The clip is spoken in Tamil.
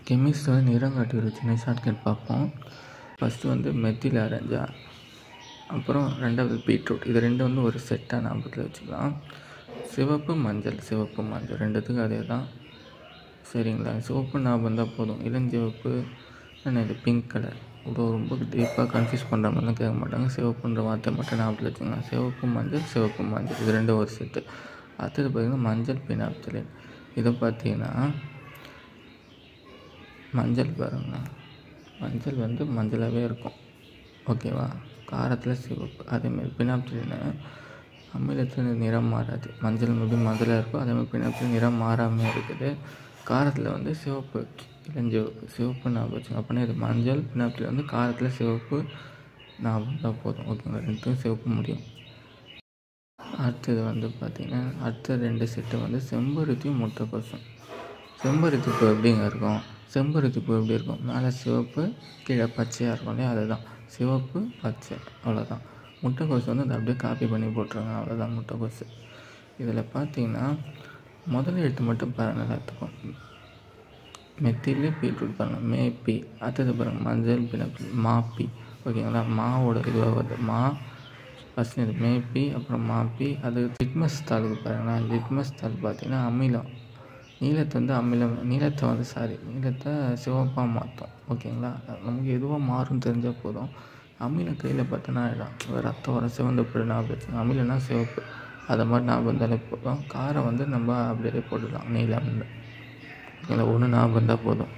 கெமிஸ்ட்ரியில் நிறங்காட்டி ஒரு சின்ன ஷார்ட்கட் பார்ப்போம். ஃபஸ்ட்டு வந்து மெத்தில் ஆரஞ்சா, அப்புறம் ரெண்டாவது பீட்ரூட். இது ரெண்டும் வந்து ஒரு செட்டாக ஞாபகத்தில் வச்சுக்கலாம். சிவப்பு மஞ்சள் ரெண்டுத்துக்கும் அதே தான். சரிங்களா? சிவப்பு ஞாபகம் இருந்தால் போதும். இளஞ்சிவப்பு இது பிங்க் கலர். ரொம்ப டீப்பாக கன்ஃபியூஸ் பண்ணுற மாதிரிலாம் கேட்க மாட்டாங்க. சிவப்புன்ற வார்த்தை மட்டும் ஞாபகத்தில் வச்சுக்கலாம். சிவப்பு மஞ்சள் இது ரெண்டும் ஒரு செட்டு. அடுத்தது பார்த்திங்கன்னா மஞ்சள் பினாப்தலின். இதை பார்த்தீங்கன்னா மஞ்சள் பாருங்கள், மஞ்சள் வந்து மஞ்சளாகவே இருக்கும், ஓகேவா? காரத்தில் சிவப்பு. அதேமாதிரி பினாப்தலின் அமிலத்தில் நிறம் மாறாது. மஞ்சள் எப்படி மஞ்சளாக இருக்கும், அதேமாதிரி பினாப்தலின் நிறம் மாறாமல் இருக்குது. காரத்தில் வந்து சிவப்பு, இளஞ்சிவப்பு, சிவப்பு ஞாபகம் வச்சுங்க. அப்படின்னா இது மஞ்சள் பினாப்தலின் வந்து காரத்தில் சிவப்பு ஞாபகம் தான் போதும், ஓகேங்களா? ரெண்டுத்துக்கும் சிவப்பு முடியும். அடுத்தது வந்து பார்த்திங்கன்னா அடுத்த ரெண்டு செட்டு வந்து செம்பருத்தியும் முட்டைக்கோசும். செம்பருத்தி பூ எப்படிங்க இருக்கும்? செம்பருத்தி பூ எப்படி இருக்கும்? மேலே சிவப்பு, கீழே பச்சையாக இருக்கும் இல்லையா? அதுதான் சிவப்பு பச்சை, அவ்வளோதான். முட்டைக்கோசு வந்து அதை அப்படியே காப்பி பண்ணி போட்டுருங்க, அவ்வளோதான் முட்டைக்கோசு. இதில் பார்த்தீங்கன்னா முதல் எழுத்து மட்டும் பாருங்கள் எல்லாத்துக்கும். மெத்தில் பீட்ரூட் பாருங்கள், மேப்பி. அடுத்தது பாருங்கள் மஞ்சள் பினாப்தலின் மாப்பி, ஓகேங்களா? மாவோட இதுவாக வருது, மா ஃபஸ்ட்டு இது மேப்பி, அப்புறம் மாப்பி. அது லிட்மஸ் தாளுக்கு பாருங்களேன். லிட்மஸ் தாள் பார்த்திங்கன்னா அமிலம். நீலத்தை சிவப்பாக மாற்றும், ஓகேங்களா? நமக்கு எதுவாக மாறும்னு தெரிஞ்சால் போதும். அமிலம் கையில் பார்த்தோன்னா ரத்தம் வர சிவந்த பொருள் ஞாபகம் வச்சுங்க. அமிலம்னா சிவப்பு, அதை மாதிரி ஞாபகம் இருந்தாலே போதும். காரம் வந்து நம்ம அப்படியே போட்டுக்கலாம், நீலம். ஓகேங்களா? ஒன்று ஞாபகம் இருந்தால் போதும்.